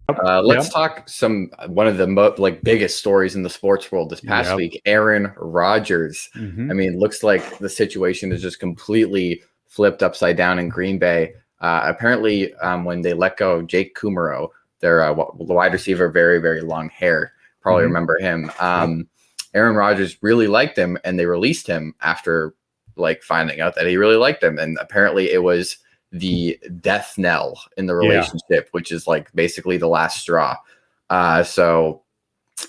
Let's talk one of the biggest stories in the sports world this past week. Aaron Rodgers. I mean, looks like the situation is just completely flipped upside down in Green Bay. Apparently, when they let go of Jake Kumaro, their wide receiver, very, very long hair. Probably remember him. Aaron Rodgers really liked him, and they released him after finding out that he really liked him. And apparently it was the death knell in the relationship, which is basically the last straw. So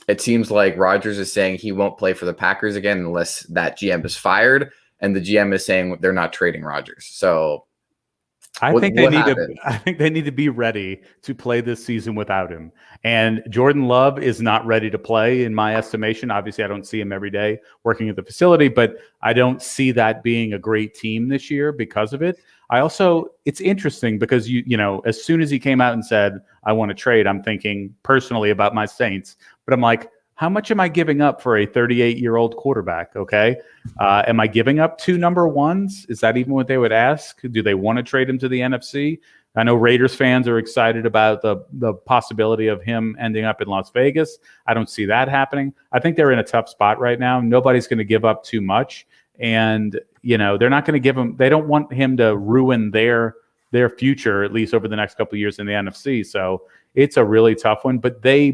it seems like Rodgers is saying he won't play for the Packers again unless that GM is fired, and the GM is saying they're not trading Rodgers. So I think they need to be ready to play this season without him. And Jordan Love is not ready to play, in my estimation. Obviously, I don't see him every day working at the facility, but I don't see that being a great team this year because of it. It's interesting because as soon as he came out and said, I want to trade, I'm thinking personally about my Saints, but I'm like, how much am I giving up for a 38-year-old quarterback? Okay. Am I giving up 2 number ones? Is that even what they would ask? Do they want to trade him to the NFC? I know Raiders fans are excited about the possibility of him ending up in Las Vegas. I don't see that happening. I think they're in a tough spot right now. Nobody's going to give up too much. And, they're not going to give him, they don't want him to ruin their future, at least over the next couple of years in the NFC. So it's a really tough one, but they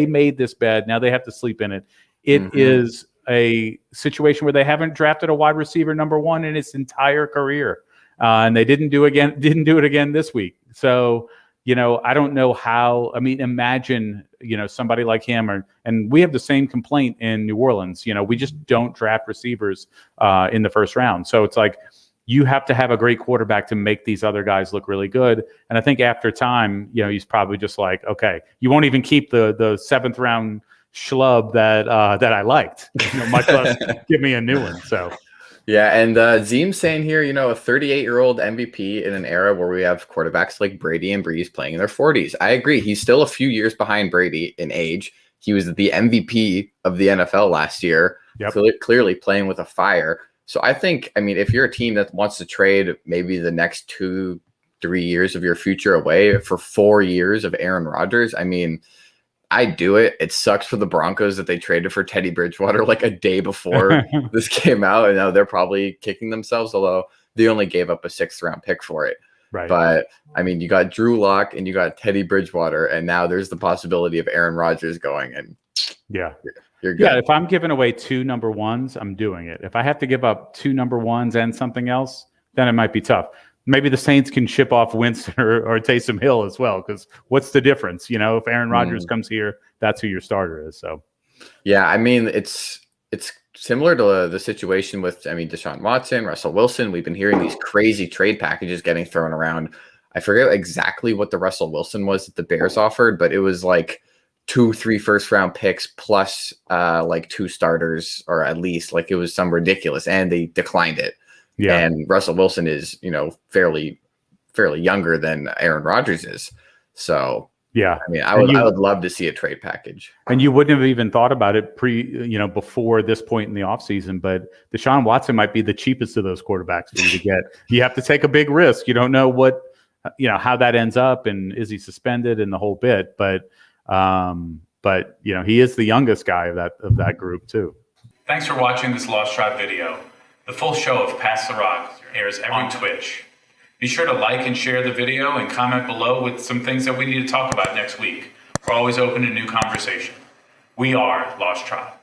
made this bed. Now they have to sleep in it. It is a situation where they haven't drafted a wide receiver number 1 in its entire career. And they didn't do it again this week. So, I don't know how. I mean, imagine, somebody like him, and we have the same complaint in New Orleans. We just don't draft receivers in the first round. So it's like you have to have a great quarterback to make these other guys look really good. And I think after time, he's probably just like, okay, you won't even keep the 7th round schlub that I liked, much less give me a new one. So. Yeah, and Zeem's saying here, a 38-year-old MVP in an era where we have quarterbacks like Brady and Breeze playing in their 40s. I agree. He's still a few years behind Brady in age. He was the MVP of the NFL last year, clearly playing with a fire. So I think, if you're a team that wants to trade maybe the next 2-3 years of your future away for 4 years of Aaron Rodgers, I'd do it. It sucks for the Broncos that they traded for Teddy Bridgewater a day before this came out, and now they're probably kicking themselves, although they only gave up a 6th round pick for it. Right. But you got Drew Lock and you got Teddy Bridgewater, and now there's the possibility of Aaron Rodgers going, and you're good. Yeah, if I'm giving away 2 number ones, I'm doing it. If I have to give up 2 number ones and something else, then it might be tough. Maybe the Saints can ship off Winston or Taysom Hill as well, because what's the difference? If Aaron Rodgers comes here, that's who your starter is. So, yeah, it's similar to the situation with Deshaun Watson, Russell Wilson. We've been hearing these crazy trade packages getting thrown around. I forget exactly what the Russell Wilson was that the Bears offered, but it was 2-3 first round picks plus 2 starters, or at least it was some ridiculous, and they declined it. Yeah. And Russell Wilson is, fairly younger than Aaron Rodgers is. So, yeah, I would love to see a trade package. And you wouldn't have even thought about it before this point in the offseason, but Deshaun Watson might be the cheapest of those quarterbacks for you to get. You have to take a big risk. You don't know what, how that ends up, and is he suspended and the whole bit. But he is the youngest guy of that group too. Thanks for watching this Lost Tribe video. The full show of Pass the Rock airs every Twitch. Be sure to like and share the video and comment below with some things that we need to talk about next week. We're always open to new conversation. We are Lost Tribe.